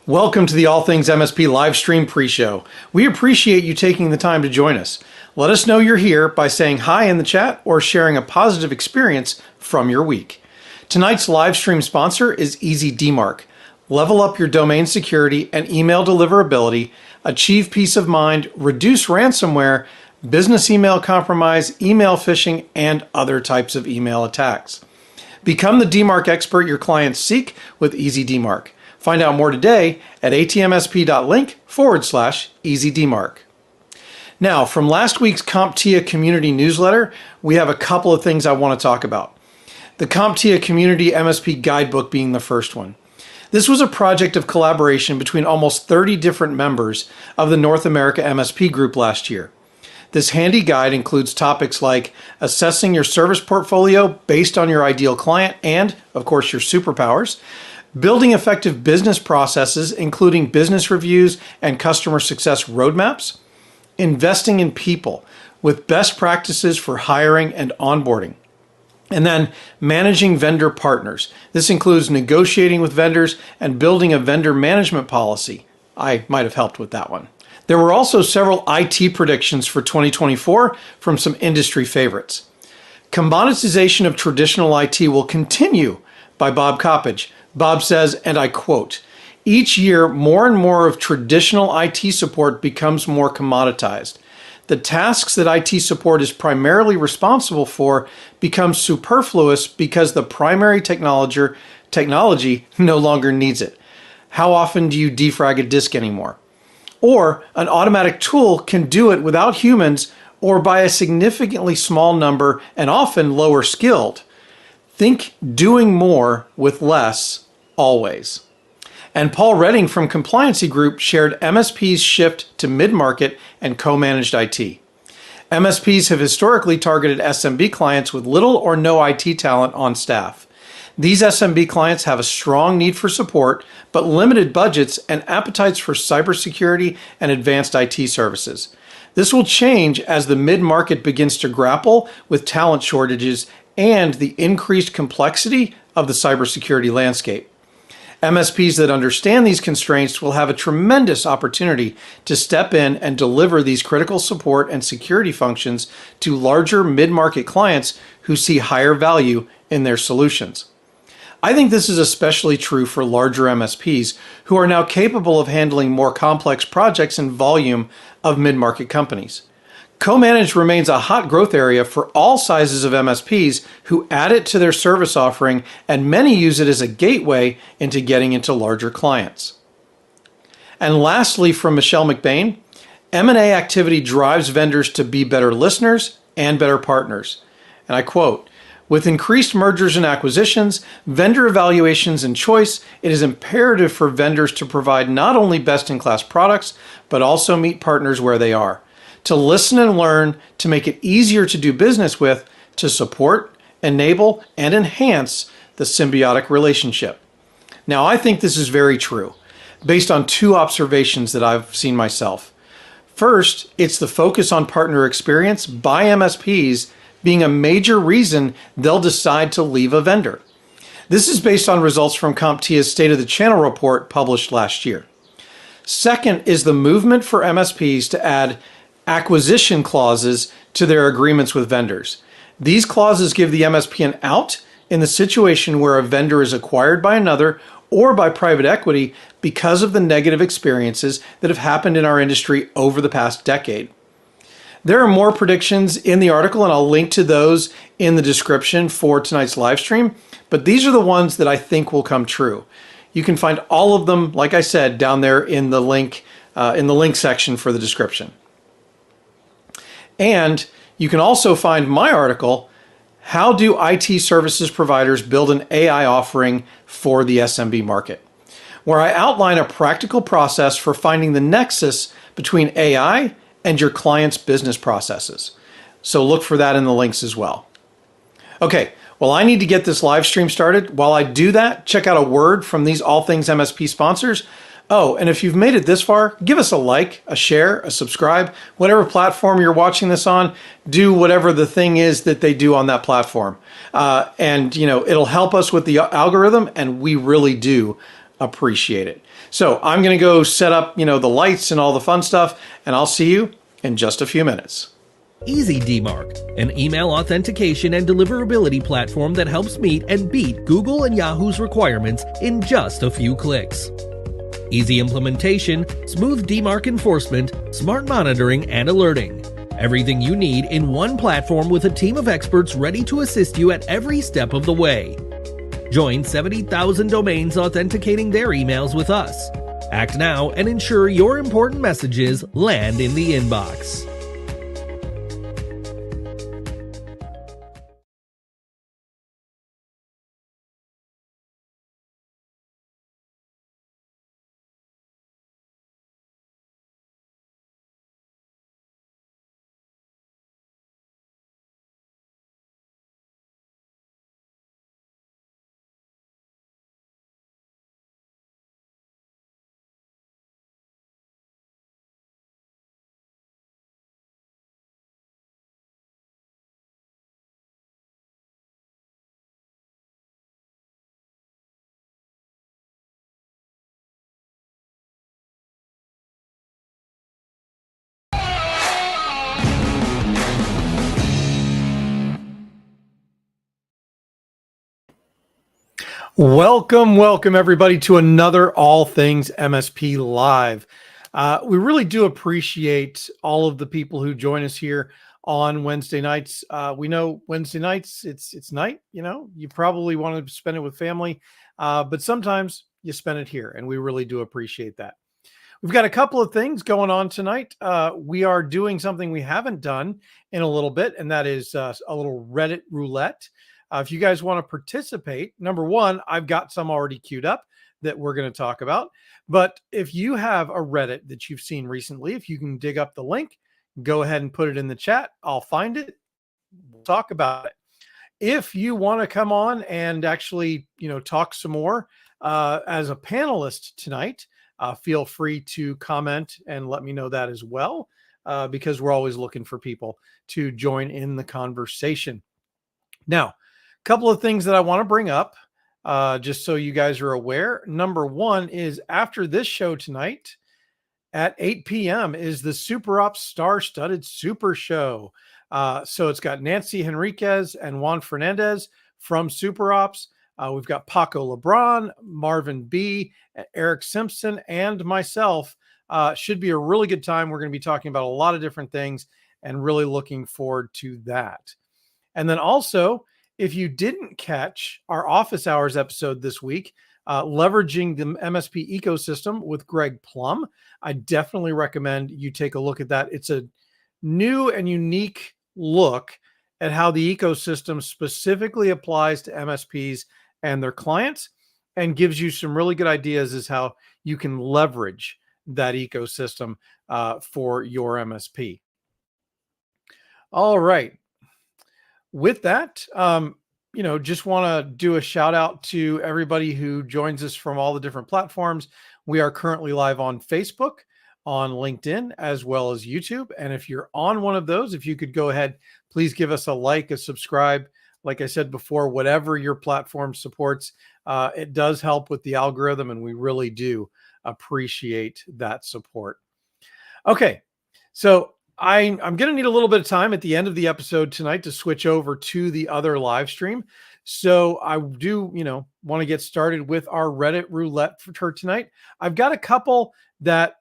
Welcome to the All Things MSP live stream pre-show. We appreciate you taking the time to join us. Let us know you're here by saying hi in the chat or sharing a positive experience from your week. Tonight's live stream sponsor is EasyDmark. Level up your domain security and email deliverability, achieve peace of mind, reduce ransomware, business email compromise, email phishing, and other types of email attacks. Become the DMARC expert your clients seek with EasyDmark. Find out more today at atmsp.link/EasyDmark. Now, from last week's CompTIA community newsletter, we have a couple of things I want to talk about. The CompTIA Community MSP Guidebook being the first one. This was a project of collaboration between almost 30 different members of the North America MSP group last year. This handy guide includes topics like assessing your service portfolio based on your ideal client and, of course, your superpowers, building effective business processes, including business reviews and customer success roadmaps, investing in people with best practices for hiring and onboarding, and then managing vendor partners. This includes negotiating with vendors and building a vendor management policy. I might have helped with that one. There were also several IT predictions for 2024 from some industry favorites. Commoditization of traditional IT will continue by Bob Coppage. Bob says, and I quote, "Each year, more and more of traditional IT support becomes more commoditized. The tasks that IT support is primarily responsible for become superfluous because the primary technology no longer needs it. How often do you defrag a disk anymore? Or an automatic tool can do it without humans or by a significantly small number and often lower skilled. Think doing more with less always." And Paul Redding from Compliancy Group shared MSP's shift to mid-market and co-managed IT. MSPs have historically targeted SMB clients with little or no IT talent on staff. These SMB clients have a strong need for support, but limited budgets and appetites for cybersecurity and advanced IT services. This will change as the mid-market begins to grapple with talent shortages and the increased complexity of the cybersecurity landscape. MSPs that understand these constraints will have a tremendous opportunity to step in and deliver these critical support and security functions to larger mid-market clients who see higher value in their solutions. I think this is especially true for larger MSPs who are now capable of handling more complex projects and volume of mid-market companies. Co-managed remains a hot growth area for all sizes of MSPs who add it to their service offering, and many use it as a gateway into getting into larger clients. And lastly, from Michelle McBain, M&A activity drives vendors to be better listeners and better partners. And I quote, "With increased mergers and acquisitions, vendor evaluations and choice, it is imperative for vendors to provide not only best-in-class products, but also meet partners where they are. To listen and learn, to make it easier to do business with, to support, enable, and enhance the symbiotic relationship." Now, I think this is very true, based on two observations that I've seen myself. First, it's the focus on partner experience by MSPs being a major reason they'll decide to leave a vendor. This is based on results from CompTIA's State of the Channel report published last year. Second is the movement for MSPs to add acquisition clauses to their agreements with vendors. These clauses give the MSP an out in the situation where a vendor is acquired by another or by private equity because of the negative experiences that have happened in our industry over the past decade. There are more predictions in the article, and I'll link to those in the description for tonight's live stream, but these are the ones that I think will come true. You can find all of them, like I said, down there in the link section for the description. And you can also find my article, "How do IT Services Providers Build an AI Offering for the SMB Market?" where I outline a practical process for finding the nexus between AI and your client's business processes. So look for that in the links as well. Okay, well, I need to get this live stream started. While I do that, check out a word from these All Things MSP sponsors. Oh, and if you've made it this far, give us a like, a share, a subscribe, whatever platform you're watching this on. Do whatever the thing is that they do on that platform. And it'll help us with the algorithm, and we really do appreciate it. So I'm going to go set up, the lights and all the fun stuff, and I'll see you in just a few minutes. Easy DMARC, an email authentication and deliverability platform that helps meet and beat Google and Yahoo's requirements in just a few clicks. Easy implementation, smooth DMARC enforcement, smart monitoring, and alerting. Everything you need in one platform with a team of experts ready to assist you at every step of the way. Join 70,000 domains authenticating their emails with us. Act now and ensure your important messages land in the inbox. Welcome everybody to another All Things MSP Live. We really do appreciate all of the people who join us here on Wednesday nights. We know Wednesday nights, it's night, you probably want to spend it with family, but sometimes you spend it here, and we really do appreciate that. We've got a couple of things going on tonight. We are doing something we haven't done in a little bit, and that is a little Reddit roulette. If you guys want to participate, number one, I've got some already queued up that we're going to talk about. But if you have a Reddit that you've seen recently, if you can dig up the link, go ahead and put it in the chat. I'll find it. We'll talk about it. If you want to come on and actually, talk some more as a panelist tonight, feel free to comment and let me know that as well, because we're always looking for people to join in the conversation. Now, couple of things that I want to bring up, just so you guys are aware. Number one is after this show tonight at 8 p.m. is the Super Ops Star-Studded Super Show. So it's got Nancy Henriquez and Juan Fernandez from Super Ops. We've got Paco LeBron, Marvin B., Eric Simpson, and myself. Should be a really good time. We're going to be talking about a lot of different things and really looking forward to that. And then also, if you didn't catch our office hours episode this week, leveraging the MSP ecosystem with Greg Plum, I definitely recommend you take a look at that. It's a new and unique look at how the ecosystem specifically applies to MSPs and their clients, and gives you some really good ideas as how you can leverage that ecosystem for your MSP. All right. With that, just want to do a shout out to everybody who joins us from all the different platforms. We are currently live on Facebook, on LinkedIn, as well as YouTube. And if you're on one of those, if you could go ahead, please give us a like, a subscribe. Like I said before, whatever your platform supports, it does help with the algorithm, and we really do appreciate that support. Okay, so I'm going to need a little bit of time at the end of the episode tonight to switch over to the other live stream. So I do, want to get started with our Reddit roulette for tonight. I've got a couple that,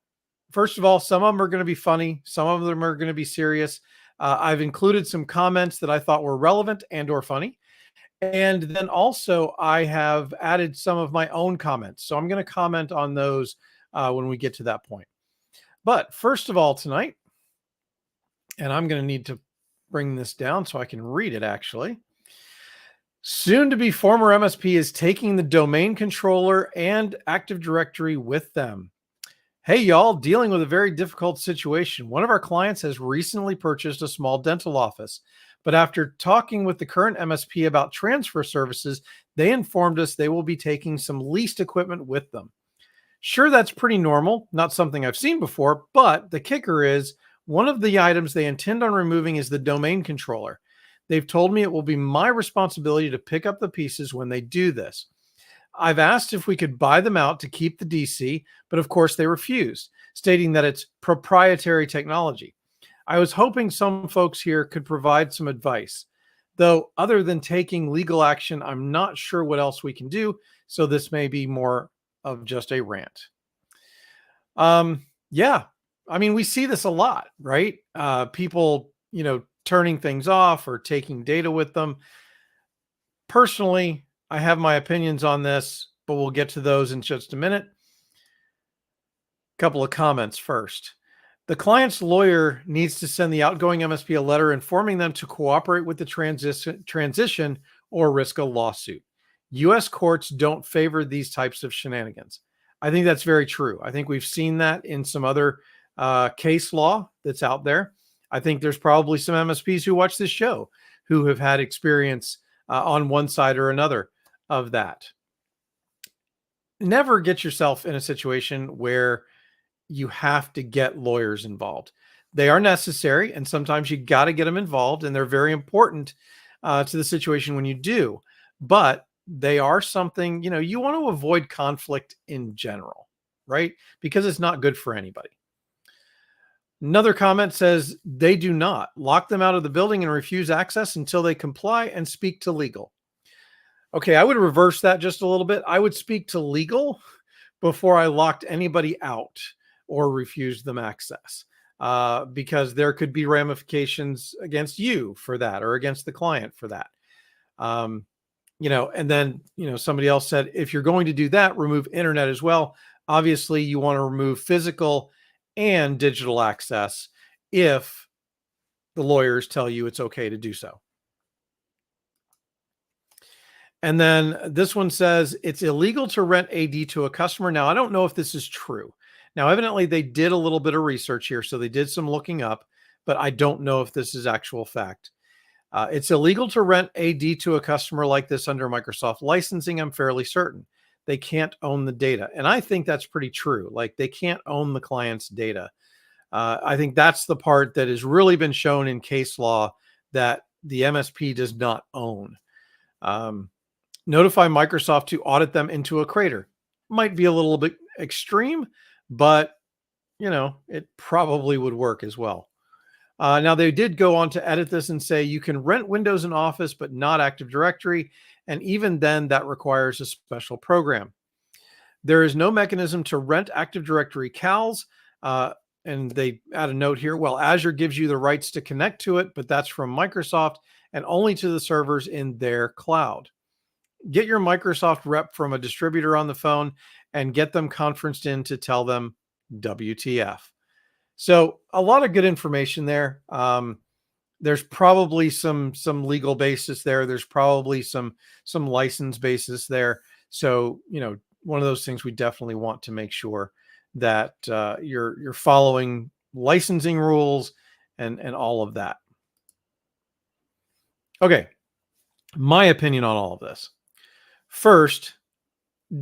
first of all, some of them are going to be funny. Some of them are going to be serious. I've included some comments that I thought were relevant and or funny. And then also I have added some of my own comments. So I'm going to comment on those when we get to that point. But first of all tonight, and I'm going to need to bring this down so I can read it actually. Soon to be former MSP is taking the domain controller and Active Directory with them. Hey, y'all, dealing with a very difficult situation. One of our clients has recently purchased a small dental office, but after talking with the current MSP about transfer services, they informed us they will be taking some leased equipment with them. Sure, that's pretty normal, not something I've seen before, but the kicker is one of the items they intend on removing is the domain controller. They've told me it will be my responsibility to pick up the pieces when they do this. I've asked if we could buy them out to keep the DC, but of course they refused, stating that it's proprietary technology. I was hoping some folks here could provide some advice. Though, other than taking legal action, I'm not sure what else we can do. So, this may be more of just a rant. Yeah, I mean, we see this a lot, right? People, turning things off or taking data with them. Personally, I have my opinions on this, but we'll get to those in just a minute. Couple of comments first. The client's lawyer needs to send the outgoing MSP a letter informing them to cooperate with the transition or risk a lawsuit. U.S. courts don't favor these types of shenanigans. I think that's very true. I think we've seen that in some other case law that's out there. I think there's probably some MSPs who watch this show who have had experience on one side or another of that. Never get yourself in a situation where you have to get lawyers involved. They are necessary, and sometimes you got to get them involved, and they're very important to the situation when you do. But they are something, you want to avoid conflict in general, right? Because it's not good for anybody. Another comment says they do not lock them out of the building and refuse access until they comply and speak to legal. Okay, I would reverse that just a little bit. I would speak to legal before I locked anybody out or refused them access, because there could be ramifications against you for that or against the client for that. And then, somebody else said, if you're going to do that, remove internet as well. Obviously, you want to remove physical and digital access if the lawyers tell you it's okay to do so. And then this one says it's illegal to rent AD to a customer. Now, I don't know if this is true. Now, evidently, they did a little bit of research here, so they did some looking up, but I don't know if this is actual fact. It's illegal to rent AD to a customer like this under Microsoft licensing. I'm fairly certain. They can't own the data. And I think that's pretty true. Like, they can't own the client's data. I think that's the part that has really been shown in case law that the MSP does not own. Notify Microsoft to audit them into a crater. Might be a little bit extreme, but it probably would work as well. Now, they did go on to edit this and say you can rent Windows and Office, but not Active Directory. And even then, that requires a special program. There is no mechanism to rent Active Directory CALs. And they add a note here. Well, Azure gives you the rights to connect to it, but that's from Microsoft and only to the servers in their cloud. Get your Microsoft rep from a distributor on the phone and get them conferenced in to tell them WTF. So a lot of good information there. There's probably some legal basis there. There's probably some license basis there. So, one of those things we definitely want to make sure that you're following licensing rules and all of that. Okay, my opinion on all of this. First,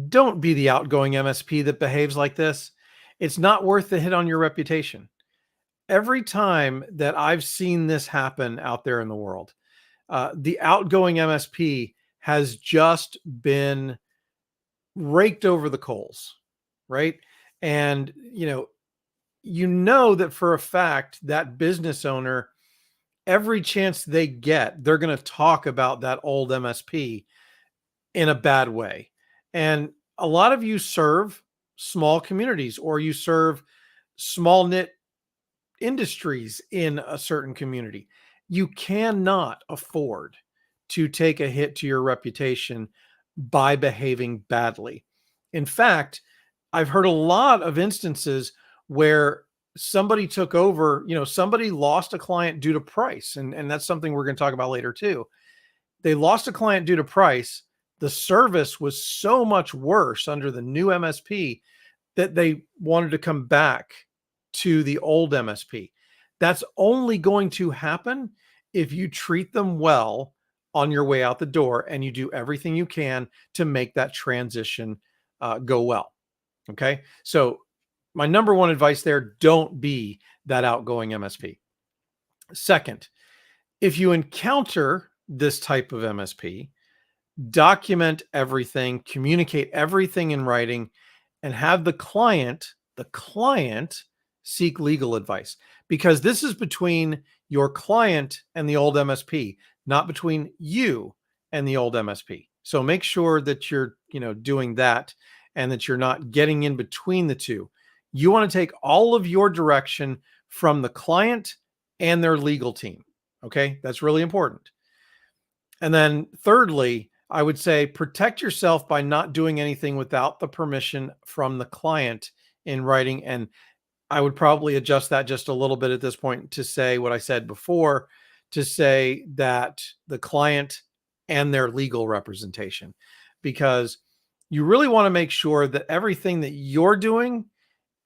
don't be the outgoing MSP that behaves like this. It's not worth the hit on your reputation. Every time that I've seen this happen out there in the world, the outgoing MSP has just been raked over the coals, right? And, that for a fact that business owner, every chance they get, they're going to talk about that old MSP in a bad way. And a lot of you serve small communities or you serve small knit industries in a certain community. You cannot afford to take a hit to your reputation by behaving badly. In fact, I've heard a lot of instances where somebody took over, somebody lost a client due to price. And that's something we're going to talk about later too. They lost a client due to price. The service was so much worse under the new MSP that they wanted to come back to the old MSP. That's only going to happen if you treat them well on your way out the door and you do everything you can to make that transition go well. Okay. So my number one advice there, don't be that outgoing MSP. Second, if you encounter this type of MSP, document everything, communicate everything in writing, and have the client seek legal advice, because this is between your client and the old MSP, not between you and the old MSP. So make sure that you're, doing that and that you're not getting in between the two. You want to take all of your direction from the client and their legal team. Okay? That's really important. And then thirdly, I would say protect yourself by not doing anything without the permission from the client in writing. And I would probably adjust that just a little bit at this point to say what I said before, to say that the client and their legal representation, because you really want to make sure that everything that you're doing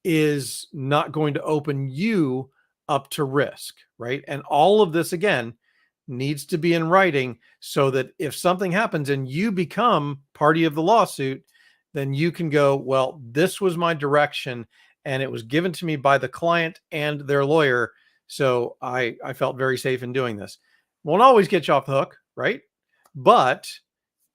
is not going to open you up to risk, right? And all of this, again, needs to be in writing so that if something happens and you become party of the lawsuit, then you can go, well, this was my direction and it was given to me by the client and their lawyer. So I felt very safe in doing this. Won't always get you off the hook, right? But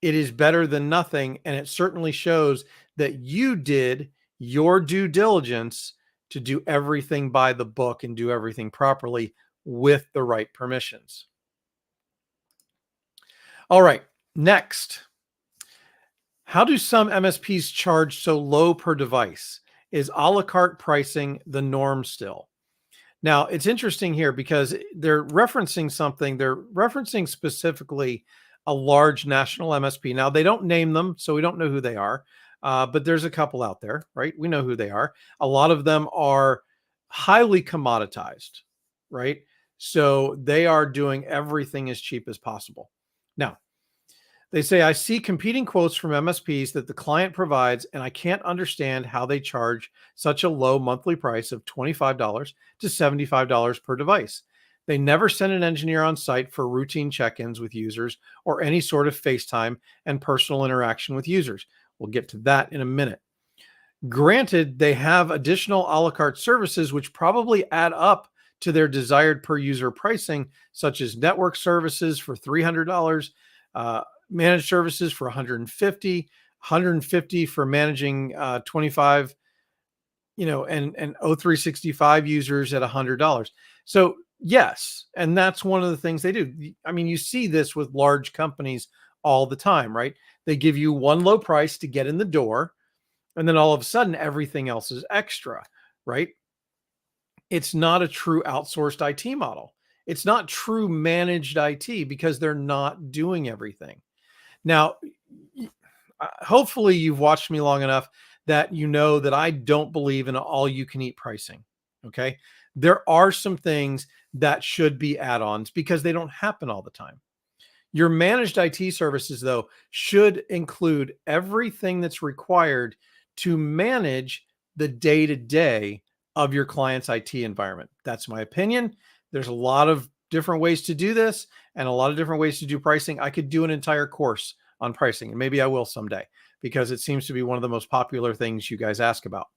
it is better than nothing. And it certainly shows that you did your due diligence to do everything by the book and do everything properly with the right permissions. All right, next. How do some MSPs charge so low per device? Is a la carte pricing the norm still? Now, it's interesting here because they're referencing something. They're referencing specifically a large national MSP. Now, they don't name them, so we don't know who they are, but there's a couple out there, right? We know who they are. A lot of them are highly commoditized, right? So they are doing everything as cheap as possible. Now, they say, I see competing quotes from MSPs that the client provides, and I can't understand how they charge such a low monthly price of $25 to $75 per device. They never send an engineer on site for routine check-ins with users or any sort of FaceTime and personal interaction with users. We'll get to that in a minute. Granted, they have additional a la carte services which probably add up to their desired per user pricing, such as network services for $300, managed services for $150 for managing 25, and O365 users at $100. So yes, and that's one of the things they do. I mean, you see this with large companies all the time, right? They give you one low price to get in the door, and then all of a sudden everything else is extra, right? It's not a true outsourced IT model. It's not true managed IT because they're not doing everything. Now, hopefully you've watched me long enough that you know that I don't believe in all you can eat pricing. Okay. There are some things that should be add-ons because they don't happen all the time. Your managed IT services, though, should include everything that's required to manage the day-to-day of your client's IT environment. That's my opinion. There's a lot of different ways to do this and a lot of different ways to do pricing. I could do an entire course on pricing, and maybe I will someday because it seems to be one of the most popular things you guys ask about.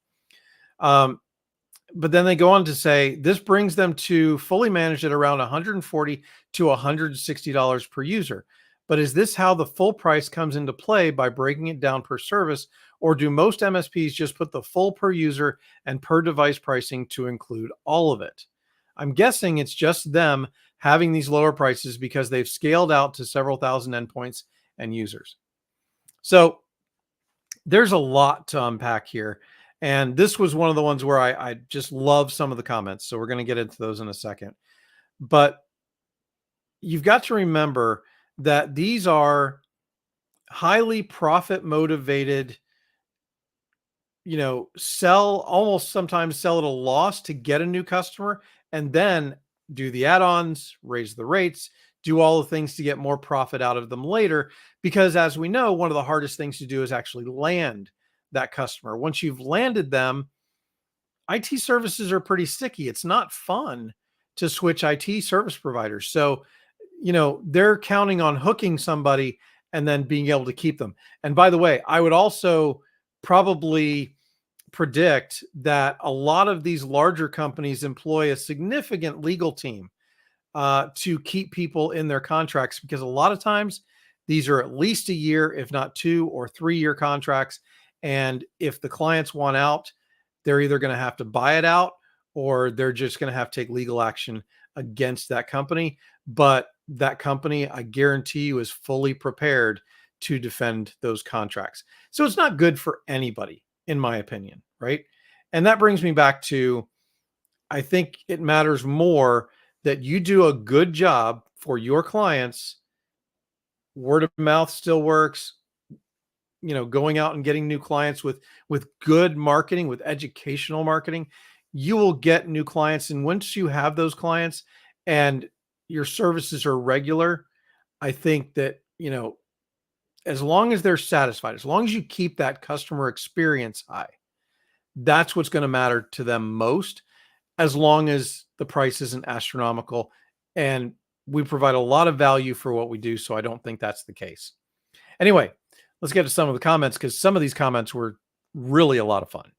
But then they go on to say this brings them to fully managed at around $140 to $160 per user. But is this how the full price comes into play by breaking it down per service, or do most MSPs just put the full per user and per device pricing to include all of it? I'm guessing it's just them having these lower prices because they've scaled out to several thousand endpoints and users. So there's a lot to unpack here. And this was one of the ones where I just love some of the comments. So we're going to get into those in a second. But you've got to remember that these are highly profit motivated, sometimes sell at a loss to get a new customer and then do the add-ons, raise the rates, do all the things to get more profit out of them later. Because as we know, one of the hardest things to do is actually land that customer. Once you've landed them, IT services are pretty sticky. It's not fun to switch IT service providers. So, they're counting on hooking somebody and then being able to keep them. And by the way, I would also probably predict that a lot of these larger companies employ a significant legal team to keep people in their contracts, because a lot of times These are at least a year, if not 2 or 3 year contracts. And if the clients want out, they're either going to have to buy it out or they're just going to have to take legal action against that company. But that company, I guarantee you, is fully prepared to defend those contracts. So it's not good for anybody, in my opinion, right? And that brings me back to, I think it matters more that you do a good job for your clients. Word of mouth still works. Going out and getting new clients with good marketing, with educational marketing, you will get new clients. And once you have those clients and your services are regular, I think that, as long as they're satisfied, as long as you keep that customer experience high, that's what's going to matter to them most, as long as the price isn't astronomical. And we provide a lot of value for what we do. So I don't think that's the case. Anyway, let's get to some of the comments, because some of these comments were really a lot of fun.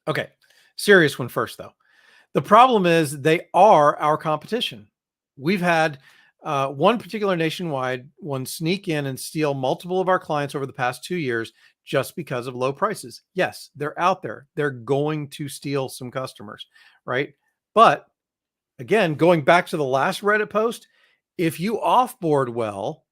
Okay, serious one first, though. The problem is they are our competition. We've had one particular nationwide one sneak in and steal multiple of our clients over the past 2 years just because of low prices. Yes, they're out there. They're going to steal some customers, right? But again, going back to the last Reddit post, if you offboard well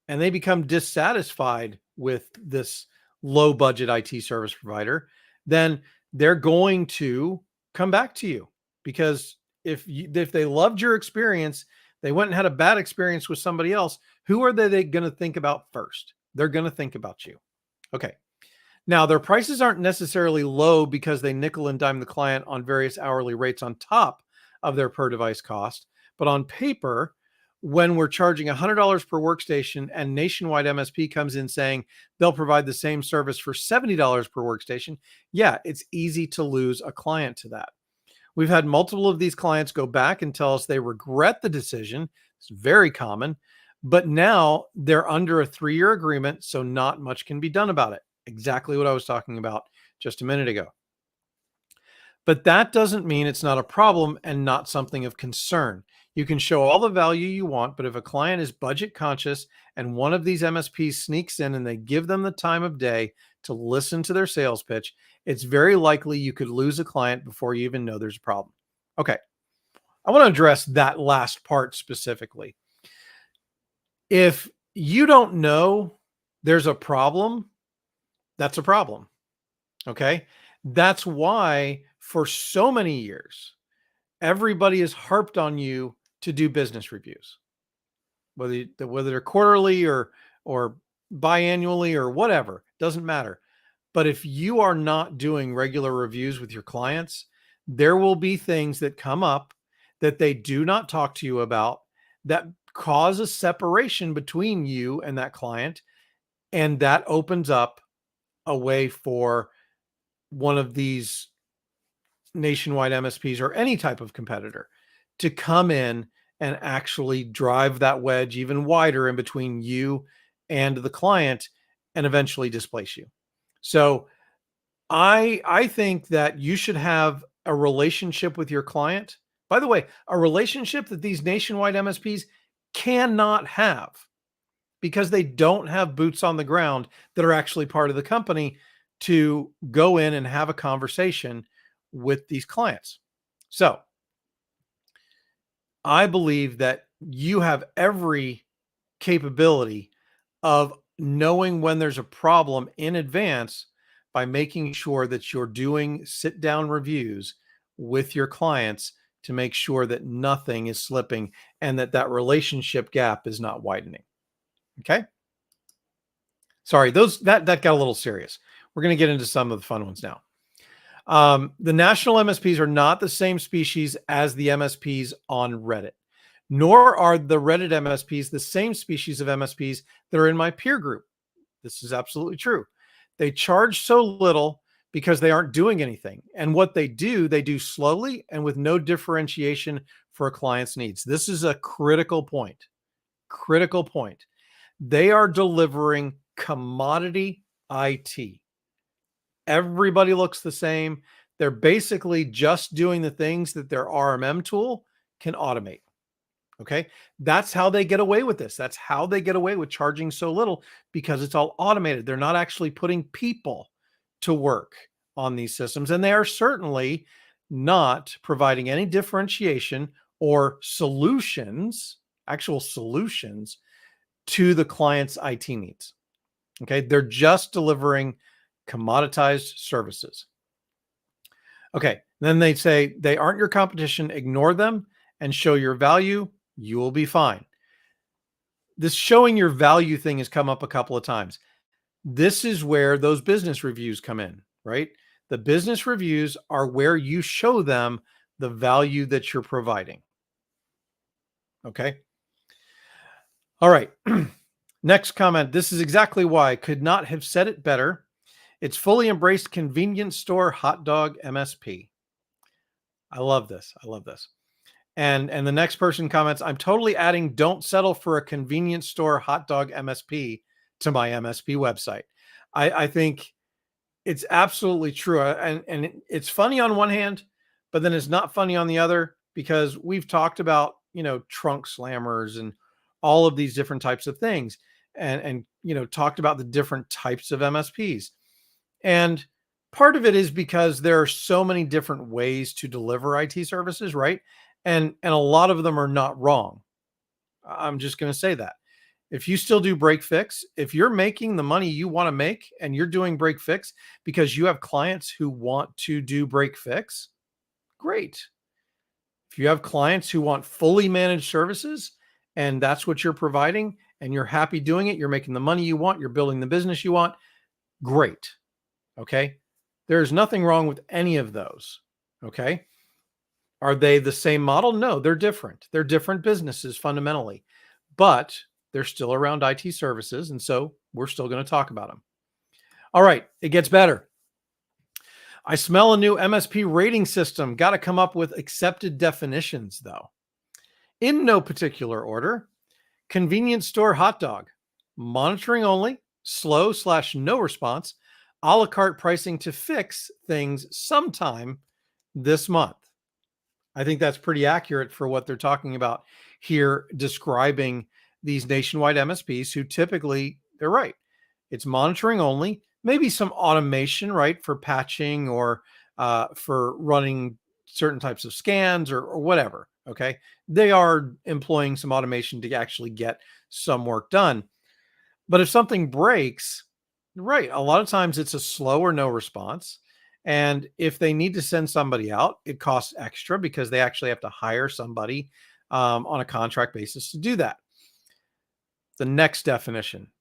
and they become dissatisfied with this low budget IT service provider, then they're going to come back to you, because if they loved your experience, they went and had a bad experience with somebody else, who are they going to think about first? They're going to think about you. Okay. Now, their prices aren't necessarily low because they nickel and dime the client on various hourly rates on top of their per device cost. But on paper, when we're charging $100 per workstation and Nationwide MSP comes in saying they'll provide the same service for $70 per workstation, yeah, it's easy to lose a client to that. We've had multiple of these clients go back and tell us they regret the decision. It's very common, but now they're under a 3-year agreement, so not much can be done about it. Exactly what I was talking about just a minute ago. But that doesn't mean it's not a problem and not something of concern. You can show all the value you want, but if a client is budget conscious and one of these MSPs sneaks in and they give them the time of day to listen to their sales pitch, it's very likely you could lose a client before you even know there's a problem. Okay, I want to address that last part specifically. If you don't know there's a problem, that's a problem. Okay, that's why for so many years, everybody has harped on you to do business reviews, whether they're quarterly or biannually or whatever, doesn't matter. But if you are not doing regular reviews with your clients, there will be things that come up that they do not talk to you about that cause a separation between you and that client. And that opens up a way for one of these nationwide MSPs or any type of competitor to come in and actually drive that wedge even wider in between you and the client and eventually displace you. So I think that you should have a relationship with your client. By the way, a relationship that these nationwide MSPs cannot have, because they don't have boots on the ground that are actually part of the company to go in and have a conversation with these clients. So I believe that you have every capability of knowing when there's a problem in advance by making sure that you're doing sit down reviews with your clients to make sure that nothing is slipping and that relationship gap is not widening. Okay. Sorry, that got a little serious. We're going to get into some of the fun ones now. The national MSPs are not the same species as the MSPs on Reddit, nor are the Reddit MSPs the same species of MSPs that are in my peer group. This is absolutely true. They charge so little because they aren't doing anything. And what they do slowly and with no differentiation for a client's needs. This is a critical point. Critical point. They are delivering commodity IT. Everybody looks the same. They're basically just doing the things that their RMM tool can automate. Okay. That's how they get away with this. That's how they get away with charging so little, because it's all automated. They're not actually putting people to work on these systems. And they are certainly not providing any differentiation or solutions, actual solutions to the client's IT needs. Okay. They're just delivering commoditized services. Okay. Then they say they aren't your competition. Ignore them and show your value. You will be fine. This showing your value thing has come up a couple of times. This is where those business reviews come in, right? The business reviews are where you show them the value that you're providing. Okay. All right. Next comment. This is exactly why I could not have said it better. It's fully embraced convenience store hot dog MSP. I love this. I love this. And the next person comments, I'm totally adding don't settle for a convenience store hot dog MSP to my MSP website. I think it's absolutely true. And it's funny on one hand, but then it's not funny on the other, because we've talked about, trunk slammers and all of these different types of things, and talked about the different types of MSPs. And part of it is because there are so many different ways to deliver IT services, right? And a lot of them are not wrong. I'm just going to say that. If you still do break fix, if you're making the money you want to make and you're doing break fix because you have clients who want to do break fix, great. If you have clients who want fully managed services and that's what you're providing and you're happy doing it, you're making the money you want, you're building the business you want, great. Okay. There's nothing wrong with any of those. Okay. Are they the same model? No, they're different. They're different businesses fundamentally, but they're still around IT services. And so we're still going to talk about them. All right. It gets better. I smell a new MSP rating system. Got to come up with accepted definitions, though. In no particular order: convenience store hot dog, monitoring only, slow/no response, a la carte pricing to fix things sometime this month. I think that's pretty accurate for what they're talking about here, describing these nationwide MSPs who typically, they're right. It's monitoring only, maybe some automation, right, for patching or for running certain types of scans or whatever. Okay. They are employing some automation to actually get some work done. But if something breaks, right, a lot of times it's a slow or no response. And if they need to send somebody out, it costs extra because they actually have to hire somebody on a contract basis to do that. The next definition: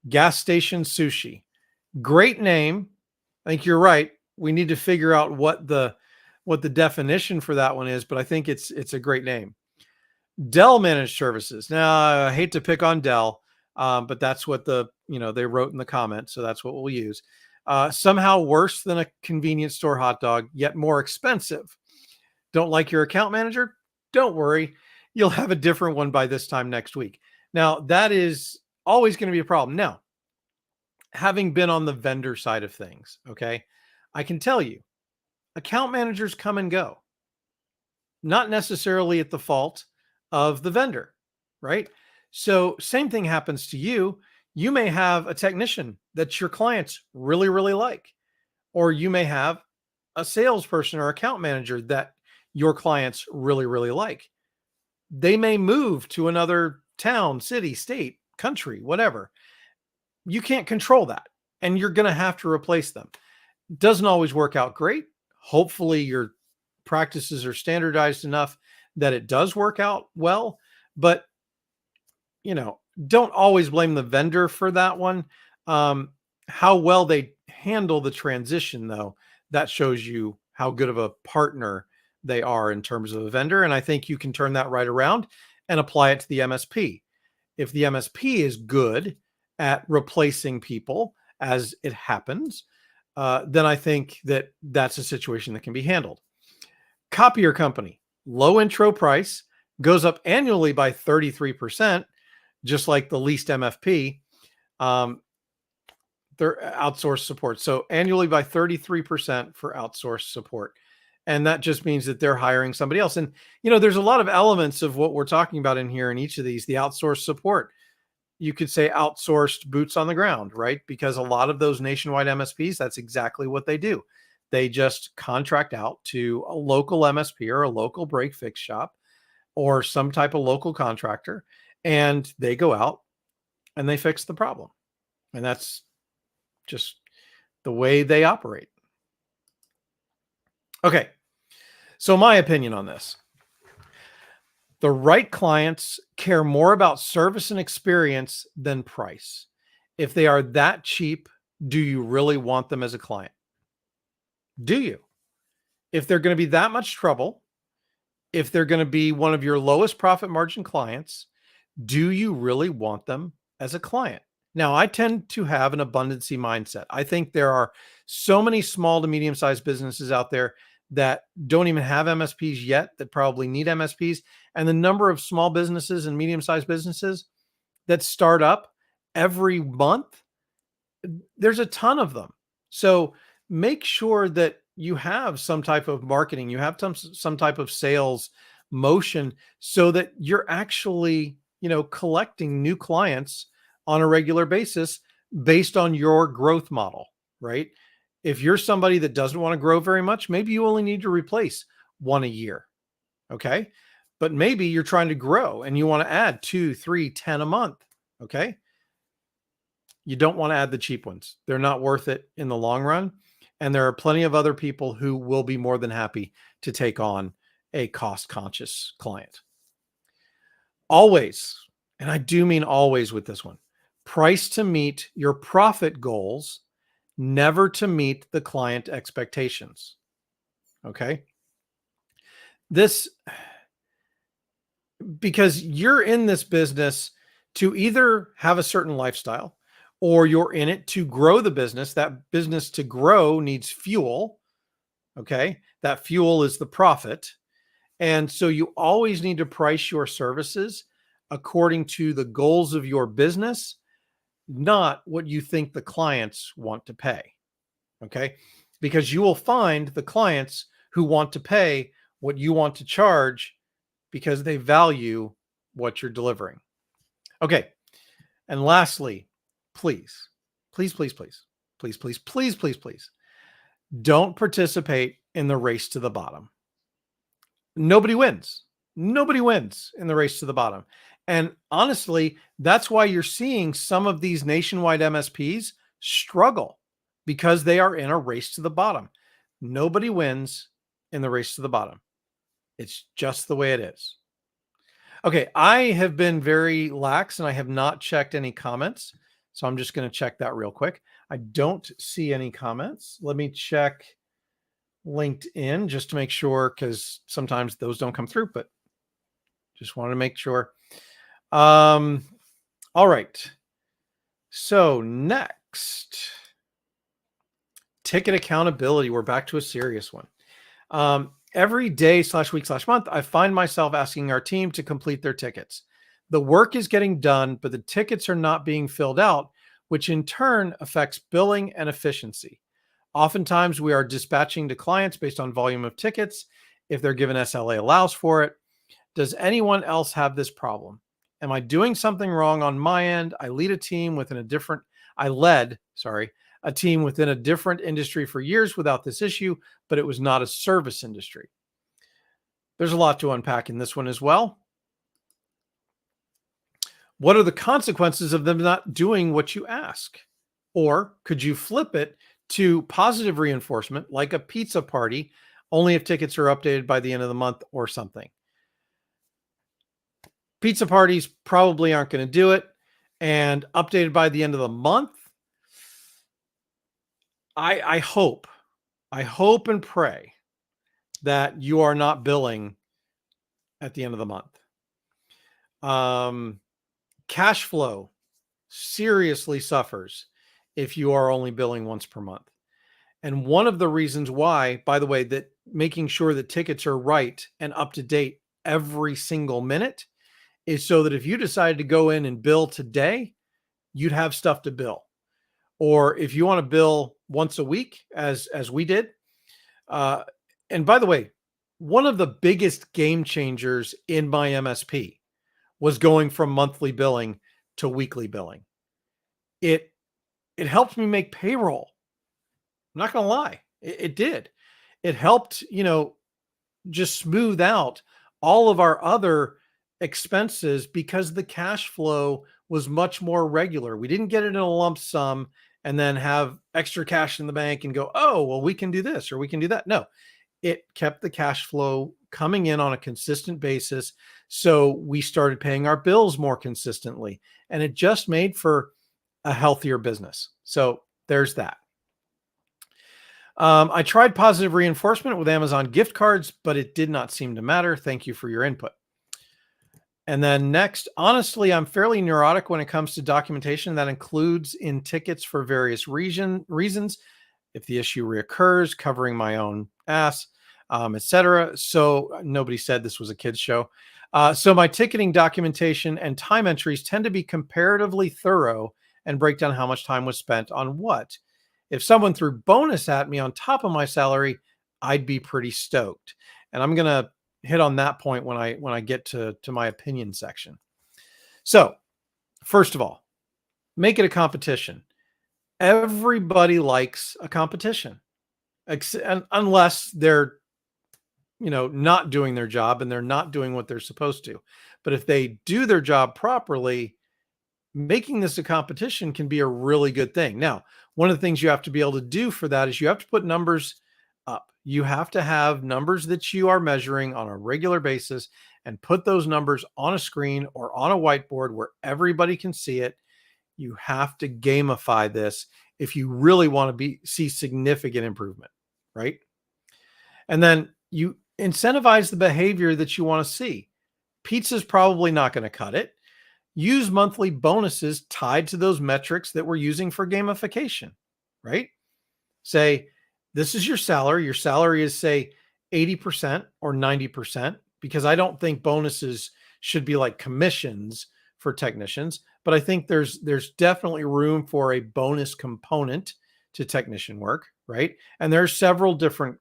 gas station sushi. Great name. I think you're right. We need to figure out what the definition for that one is, but I think it's a great name. Dell managed services. Now, I hate to pick on Dell, but that's what they wrote in the comments, so that's what we'll use. Somehow worse than a convenience store hot dog, yet more expensive. Don't like your account manager? Don't worry. You'll have a different one by this time next week. Now, that is always going to be a problem. Now, having been on the vendor side of things, okay, I can tell you, account managers come and go, not necessarily at the fault of the vendor, right? So, same thing happens to you. You may have a technician that your clients really, really like, or you may have a salesperson or account manager that your clients really, really like. They may move to another town, city, state, country, whatever. You can't control that, and you're going to have to replace them. Doesn't always work out great. Hopefully your practices are standardized enough that it does work out well, but don't always blame the vendor for that one. How well they handle the transition, though, that shows you how good of a partner they are in terms of a vendor. And I think you can turn that right around and apply it to the MSP. If the MSP is good at replacing people as it happens, then I think that that's a situation that can be handled. Copier company, low intro price, goes up annually by 33%, just like the least MFP. Their outsourced support. So annually by 33% for outsourced support. And that just means that they're hiring somebody else. And, there's a lot of elements of what we're talking about in here in each of these. The outsourced support, you could say outsourced boots on the ground, right? Because a lot of those nationwide MSPs, that's exactly what they do. They just contract out to a local MSP or a local break fix shop or some type of local contractor, and they go out and they fix the problem. And that's just the way they operate. Okay. So my opinion on this, the right clients care more about service and experience than price. If they are that cheap, do you really want them as a client? Do you? If they're going to be that much trouble, if they're going to be one of your lowest profit margin clients, do you really want them as a client? Now, I tend to have an abundancy mindset. I think there are so many small to medium-sized businesses out there that don't even have MSPs yet that probably need MSPs. And the number of small businesses and medium-sized businesses that start up every month, there's a ton of them. So make sure that you have some type of marketing, you have some type of sales motion so that you're actually, collecting new clients on a regular basis based on your growth model, right? If you're somebody that doesn't want to grow very much, maybe you only need to replace one a year. Okay. But maybe you're trying to grow and you want to add 2, 3, 10 a month. Okay. You don't want to add the cheap ones. They're not worth it in the long run. And there are plenty of other people who will be more than happy to take on a cost conscious client. Always, and I do mean always with this one, price to meet your profit goals, never to meet the client expectations. Okay. Because you're in this business to either have a certain lifestyle or you're in it to grow the business. That business to grow needs fuel. Okay. That fuel is the profit. And so you always need to price your services according to the goals of your business, not what you think the clients want to pay. Okay. Because you will find the clients who want to pay what you want to charge because they value what you're delivering. Okay. And lastly, please, don't participate in the race to the bottom. Nobody wins. Nobody wins in the race to the bottom. And honestly, that's why you're seeing some of these nationwide MSPs struggle because they are in a race to the bottom. Nobody wins in the race to the bottom. It's just the way it is. Okay, I have been very lax and I have not checked any comments. So I'm just going to check that real quick. I don't see any comments. Let me check LinkedIn just to make sure, because sometimes those don't come through, but just wanted to make sure. All right. So next, ticket accountability. We're back to a serious one. Every day /week/month, I find myself asking our team to complete their tickets. The work is getting done, but the tickets are not being filled out, which in turn affects billing and efficiency. Oftentimes, we are dispatching to clients based on volume of tickets, if their given SLA allows for it. Does anyone else have this problem? Am I doing something wrong on my end? I led a team within a different industry for years without this issue, but it was not a service industry. There's a lot to unpack in this one as well. What are the consequences of them not doing what you ask? Or could you flip it to positive reinforcement, like a pizza party, only if tickets are updated by the end of the month or something? Pizza parties probably aren't going to do it, and updated by the end of the month. I hope and pray that you are not billing at the end of the month. Cash flow seriously suffers if you are only billing once per month. And one of the reasons why, by the way, that making sure that tickets are right and up to date every single minute is so that if you decided to go in and bill today, you'd have stuff to bill. Or if you want to bill once a week, as we did, And by the way, one of the biggest game changers in my MSP was going from monthly billing to weekly billing. It it helped me make payroll. I'm not going to lie. It did. It helped, just smooth out all of our other expenses because the cash flow was much more regular. We didn't get it in a lump sum and then have extra cash in the bank and go, oh, well, we can do this or we can do that. No, it kept the cash flow coming in on a consistent basis. So we started paying our bills more consistently, and it just made for a healthier business. So there's that. I tried positive reinforcement with Amazon gift cards, but it did not seem to matter. Thank you for your input. And then next, honestly, I'm fairly neurotic when it comes to documentation that includes in tickets for various reasons. If the issue reoccurs, covering my own ass, etc. So nobody said this was a kid's show. So my ticketing documentation and time entries tend to be comparatively thorough and break down how much time was spent on what. If someone threw bonus at me on top of my salary, I'd be pretty stoked. And I'm going to hit on that point when I get to my opinion section. So, first of all, make it a competition. Everybody likes a competition, unless they're not doing their job and they're not doing what they're supposed to. But if they do their job properly, making this a competition can be a really good thing. Now, one of the things you have to be able to do for that is you have to put numbers up. You have to have numbers that you are measuring on a regular basis and put those numbers on a screen or on a whiteboard where everybody can see it. You have to gamify this if you really want to see significant improvement, right? And then you incentivize the behavior that you want to see. Pizza's probably not going to cut it. Use monthly bonuses tied to those metrics that we're using for gamification, right? Say, this is your salary. Your salary is, say, 80% or 90%, because I don't think bonuses should be like commissions for technicians, but I think there's definitely room for a bonus component to technician work, right? And there are several different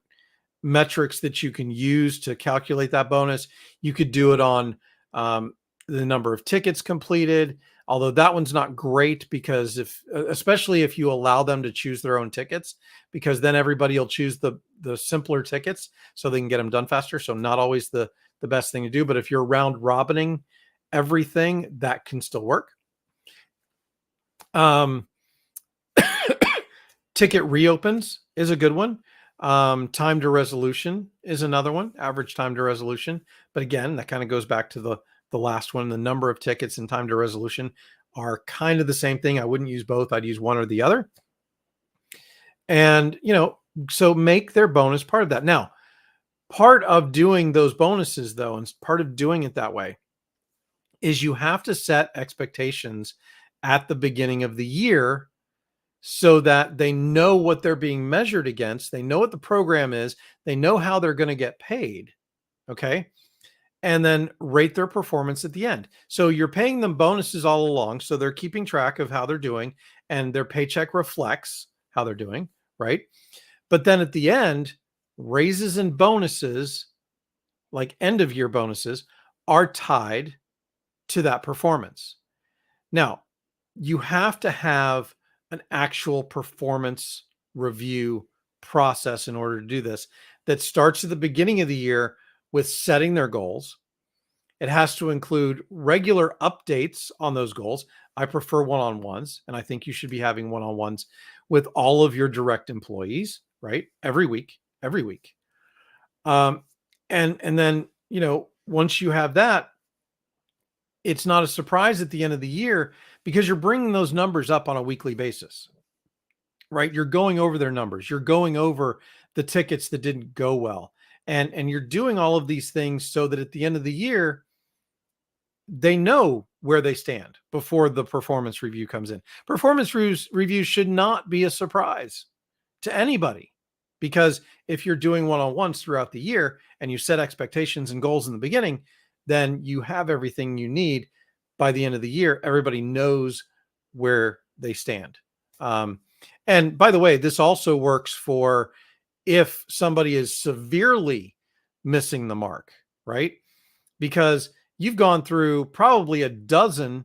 metrics that you can use to calculate that bonus. You could do it on the number of tickets completed, although that one's not great because especially if you allow them to choose their own tickets, because then everybody will choose the simpler tickets so they can get them done faster. So not always the best thing to do, but if you're round robining everything, that can still work. Ticket reopens is a good one. Time to resolution is another one, average time to resolution. But again, that kind of goes back to the last one. The number of tickets and time to resolution are kind of the same thing. I wouldn't use both. I'd use one or the other. And, so make their bonus part of that. Now, part of doing those bonuses, though, and part of doing it that way, is you have to set expectations at the beginning of the year so that they know what they're being measured against. They know what the program is. They know how they're going to get paid. Okay. And then rate their performance at the end. So you're paying them bonuses all along. So they're keeping track of how they're doing, and their paycheck reflects how they're doing, right? But then at the end, raises and bonuses, like end of year bonuses, are tied to that performance. Now, you have to have an actual performance review process in order to do this that starts at the beginning of the year with setting their goals. It has to include regular updates on those goals. I prefer one-on-ones, and I think you should be having one-on-ones with all of your direct employees, right? Every week. And then, once you have that, it's not a surprise at the end of the year because you're bringing those numbers up on a weekly basis, right? You're going over their numbers. You're going over the tickets that didn't go well. And you're doing all of these things so that at the end of the year, they know where they stand before the performance review comes in. Performance reviews should not be a surprise to anybody, because if you're doing one-on-ones throughout the year and you set expectations and goals in the beginning, then you have everything you need by the end of the year. Everybody knows where they stand. And by the way, this also works for if somebody is severely missing the mark, right? Because you've gone through probably a dozen,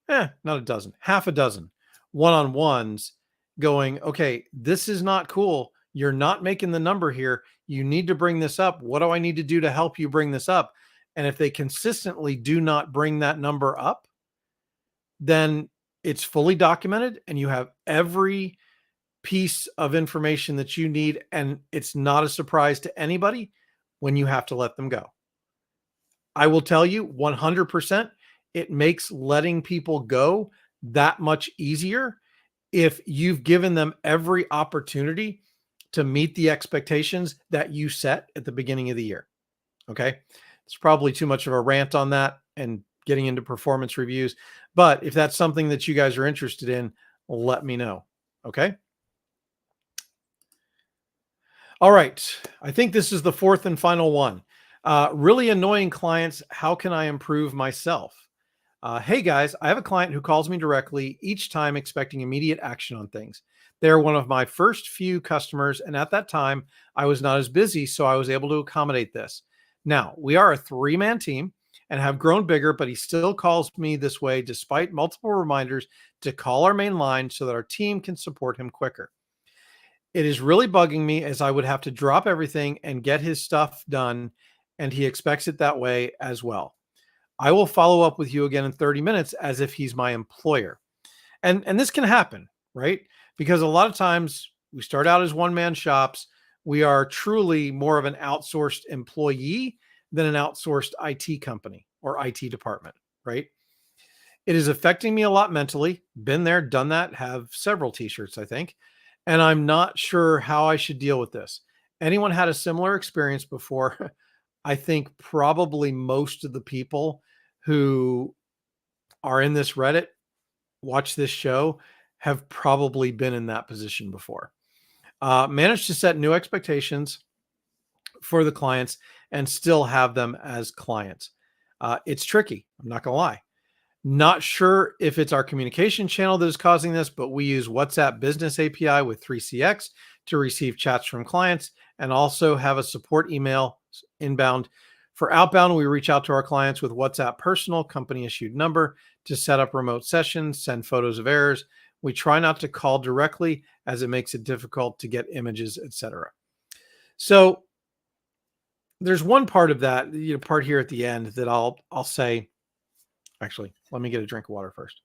not a dozen, half a dozen one-on-ones going, okay, this is not cool. You're not making the number here. You need to bring this up. What do I need to do to help you bring this up? And if they consistently do not bring that number up, then it's fully documented and you have every piece of information that you need. And it's not a surprise to anybody when you have to let them go. I will tell you 100%, it makes letting people go that much easier if you've given them every opportunity to meet the expectations that you set at the beginning of the year. Okay. It's probably too much of a rant on that and getting into performance reviews. But if that's something that you guys are interested in, let me know. Okay. All right. I think this is the fourth and final one. Really annoying clients. How can I improve myself? Hey guys, I have a client who calls me directly each time expecting immediate action on things. They're one of my first few customers, and at that time, I was not as busy, so I was able to accommodate this. Now, we are a 3-man team and have grown bigger, but he still calls me this way despite multiple reminders to call our main line so that our team can support him quicker. It is really bugging me as I would have to drop everything and get his stuff done, and he expects it that way as well. I will follow up with you again in 30 minutes as if he's my employer. And this can happen, right? Because a lot of times we start out as one-man shops. We are truly more of an outsourced employee than an outsourced IT company or IT department, right? It is affecting me a lot mentally. Been there, done that, have several t-shirts, I think. And I'm not sure how I should deal with this. Anyone had a similar experience before? I think probably most of the people who are in this Reddit, watch this show, have probably been in that position before. Manage to set new expectations for the clients and still have them as clients. It's tricky. I'm not going to lie. Not sure if it's our communication channel that is causing this, but we use WhatsApp Business API with 3CX to receive chats from clients and also have a support email inbound. For outbound, we reach out to our clients with WhatsApp personal company issued number to set up remote sessions, send photos of errors. We try not to call directly as it makes it difficult to get images, etc. So there's one part of that, part here at the end that I'll say. Actually, let me get a drink of water first.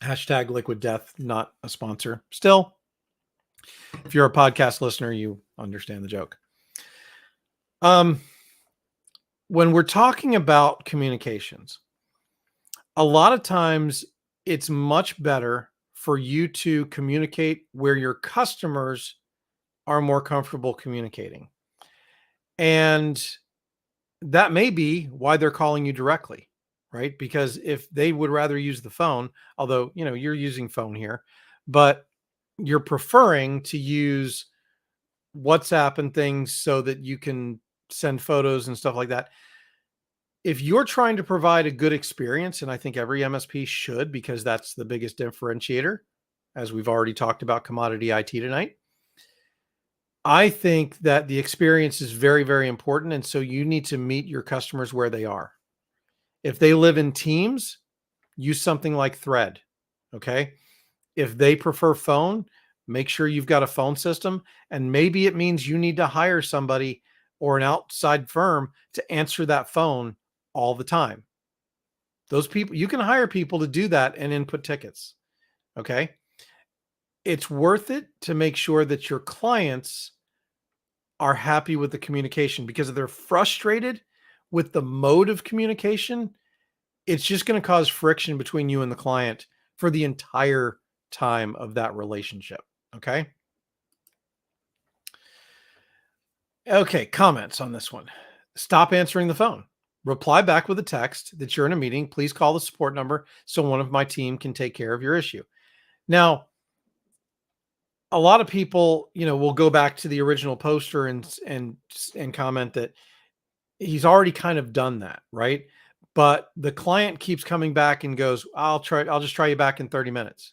Hashtag liquid death, not a sponsor. Still, if you're a podcast listener, you understand the joke. When we're talking about communications, a lot of times it's much better for you to communicate where your customers are more comfortable communicating. And that may be why they're calling you directly, right? Because if they would rather use the phone, although, you're using phone here, but you're preferring to use WhatsApp and things so that you can send photos and stuff like that. If you're trying to provide a good experience, and I think every MSP should, because that's the biggest differentiator, as we've already talked about commodity IT tonight, I think that the experience is very, very important. And so you need to meet your customers where they are. If they live in Teams, use something like Thread. Okay. If they prefer phone, make sure you've got a phone system. And maybe it means you need to hire somebody or an outside firm to answer that phone all the time. Those people, you can hire people to do that and input tickets. Okay. It's worth it to make sure that your clients are happy with the communication, because if they're frustrated with the mode of communication, it's just going to cause friction between you and the client for the entire time of that relationship. Okay. Okay. Comments on this one. Stop answering the phone. Reply back with a text that you're in a meeting. Please call the support number so one of my team can take care of your issue. Now, a lot of people, will go back to the original poster and comment that he's already kind of done that, right? But the client keeps coming back and goes, I'll just try you back in 30 minutes.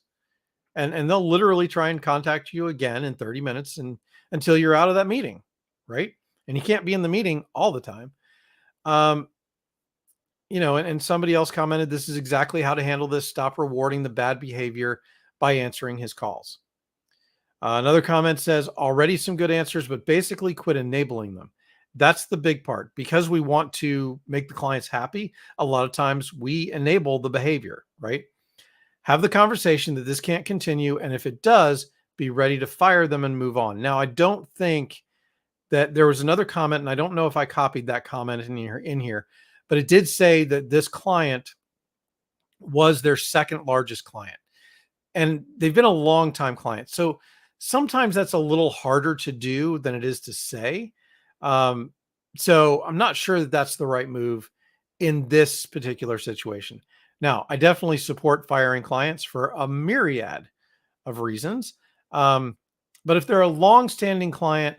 and they'll literally try and contact you again in 30 minutes and until you're out of that meeting, right? And you can't be in the meeting all the time. Um, and somebody else commented, this is exactly how to handle this. Stop rewarding the bad behavior by answering his calls. Another comment says, already some good answers, but basically quit enabling them. That's the big part. Because we want to make the clients happy, a lot of times we enable the behavior, right? Have the conversation that this can't continue. And if it does, be ready to fire them and move on. Now, I don't think that there was another comment, and I don't know if I copied that comment in here, but it did say that this client was their second largest client. And they've been a long time client. So sometimes that's a little harder to do than it is to say. So I'm not sure that that's the right move in this particular situation. Now, I definitely support firing clients for a myriad of reasons. But if they're a long-standing client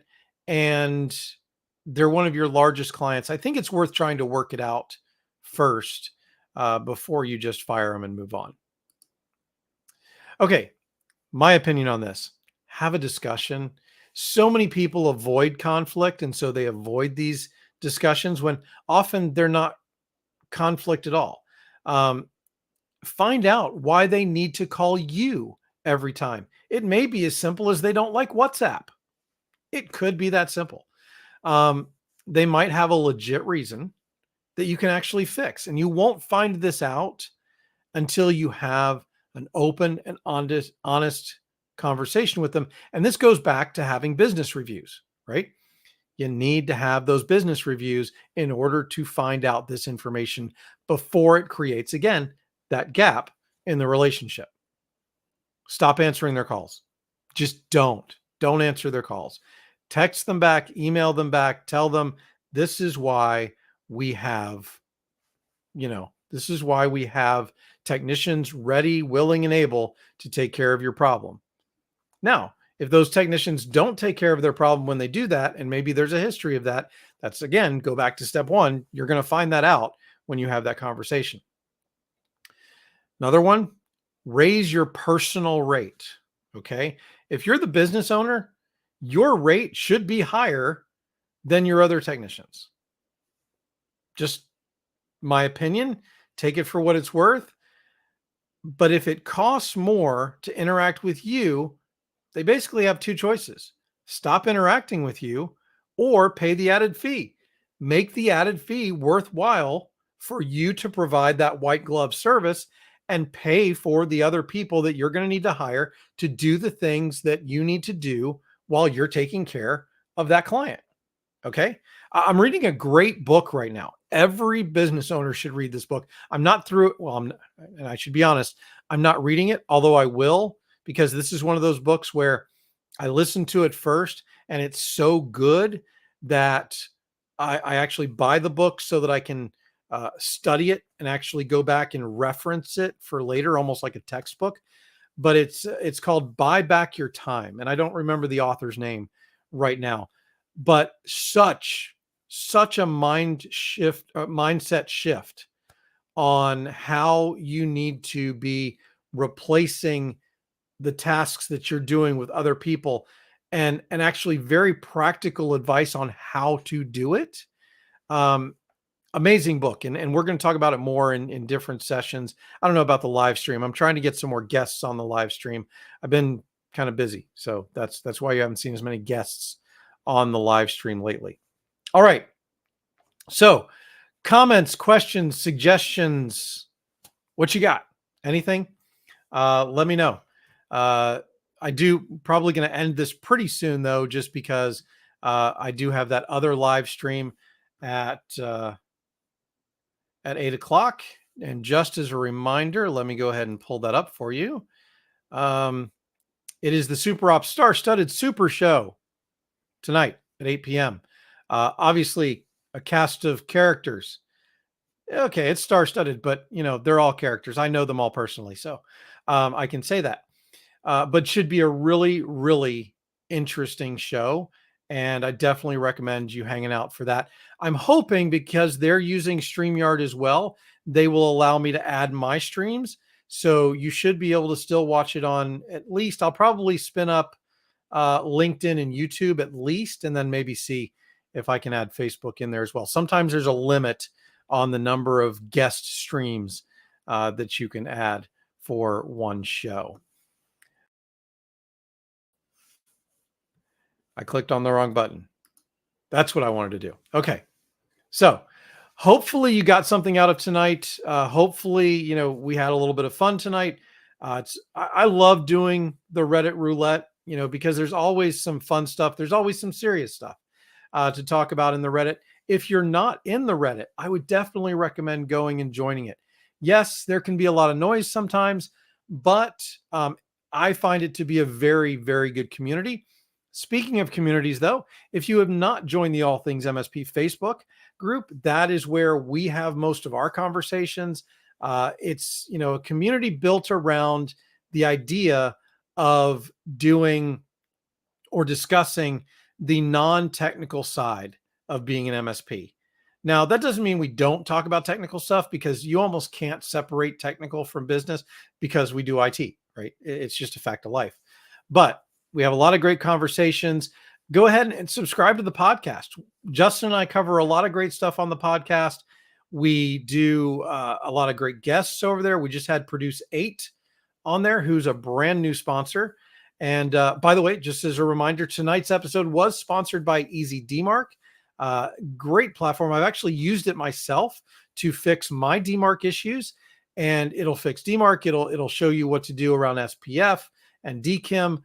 and they're one of your largest clients, I think it's worth trying to work it out first before you just fire them and move on. Okay, my opinion on this, have a discussion. So many people avoid conflict, and so they avoid these discussions when often they're not conflict at all. Find out why they need to call you every time. It may be as simple as they don't like WhatsApp. It could be that simple. They might have a legit reason that you can actually fix, and you won't find this out until you have an open and honest conversation with them. And this goes back to having business reviews, right? You need to have those business reviews in order to find out this information before it creates, again, that gap in the relationship. Stop answering their calls. Just don't answer their calls. Text them back, email them back, tell them this is why we have, this is why we have technicians ready, willing, and able to take care of your problem. Now, if those technicians don't take care of their problem when they do that, and maybe there's a history of that, that's, again, go back to step one. You're going to find that out when you have that conversation. Another one, raise your personal rate. Okay. If you're the business owner, your rate should be higher than your other technicians. Just my opinion, take it for what it's worth. But if it costs more to interact with you, they basically have two choices. Stop interacting with you or pay the added fee. Make the added fee worthwhile for you to provide that white glove service and pay for the other people that you're going to need to hire to do the things that you need to do while you're taking care of that client. Okay. I'm reading a great book right now. Every business owner should read this book. I'm not through it. Well, and I should be honest, I'm not reading it, although I will, because this is one of those books where I listened to it first and it's so good that I actually buy the book so that I can study it and actually go back and reference it for later, almost like a textbook. But it's called Buy Back Your Time. And I don't remember the author's name right now, but such a mindset shift on how you need to be replacing the tasks that you're doing with other people and actually very practical advice on how to do it. Amazing book. And we're going to talk about it more in different sessions. I don't know about the live stream. I'm trying to get some more guests on the live stream. I've been kind of busy. So that's why you haven't seen as many guests on the live stream lately. All right. So comments, questions, suggestions, what you got? Anything? Let me know. I do probably going to end this pretty soon though, just because I do have that other live stream at 8 o'clock. And just as a reminder, let me go ahead and pull that up for you. It is the Super Ops Star-Studded Super Show tonight at 8 p.m. Obviously, a cast of characters. Okay, it's star-studded, but they're all characters. I know them all personally, so I can say that. But should be a really, really interesting show. And I definitely recommend you hanging out for that. I'm hoping because they're using StreamYard as well, they will allow me to add my streams. So you should be able to still watch it on at least, I'll probably spin up LinkedIn and YouTube at least, and then maybe see if I can add Facebook in there as well. Sometimes there's a limit on the number of guest streams that you can add for one show. I clicked on the wrong button. That's what I wanted to do. Okay. So hopefully you got something out of tonight. Hopefully, we had a little bit of fun tonight. I love doing the Reddit roulette, because there's always some fun stuff. There's always some serious stuff to talk about in the Reddit. If you're not in the Reddit, I would definitely recommend going and joining it. Yes, there can be a lot of noise sometimes, but I find it to be a very, very good community. Speaking of communities, though, if you have not joined the All Things MSP Facebook group, that is where we have most of our conversations. It's a community built around the idea of doing or discussing the non-technical side of being an MSP. Now, that doesn't mean we don't talk about technical stuff, because you almost can't separate technical from business, because we do IT, right? It's just a fact of life. But we have a lot of great conversations. Go ahead and subscribe to the podcast. Justin and I cover a lot of great stuff on the podcast. We do a lot of great guests over there. We just had Produce 8 on there, who's a brand new sponsor. And by the way, just as a reminder, tonight's episode was sponsored by Easy DMARC. Great platform. I've actually used it myself to fix my DMARC issues, and it'll fix DMARC. It'll show you what to do around SPF and DKIM.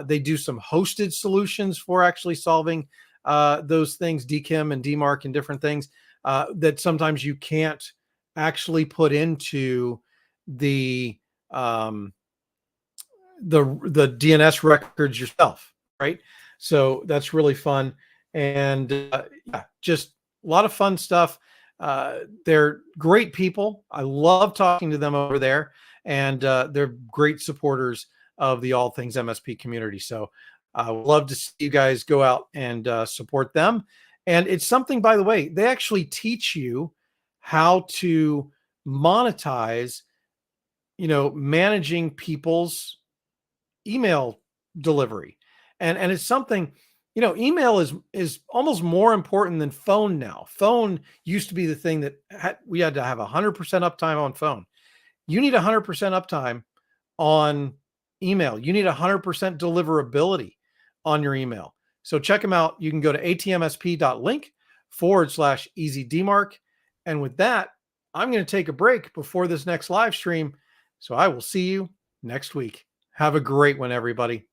They do some hosted solutions for actually solving those things, DKIM and DMARC and different things that sometimes you can't actually put into the DNS records yourself, right? So that's really fun, and just a lot of fun stuff. They're great people. I love talking to them over there, and they're great supporters of the All Things MSP community. So I would love to see you guys go out and support them. And it's something, by the way, they actually teach you how to monetize, managing people's email delivery. And it's something, email is almost more important than phone now. Phone used to be the thing that we had to have 100% uptime on phone. You need 100% uptime on email. You need 100% deliverability on your email. So check them out. You can go to atmsp.link/easydmark. And with that, I'm going to take a break before this next live stream. So I will see you next week. Have a great one, everybody.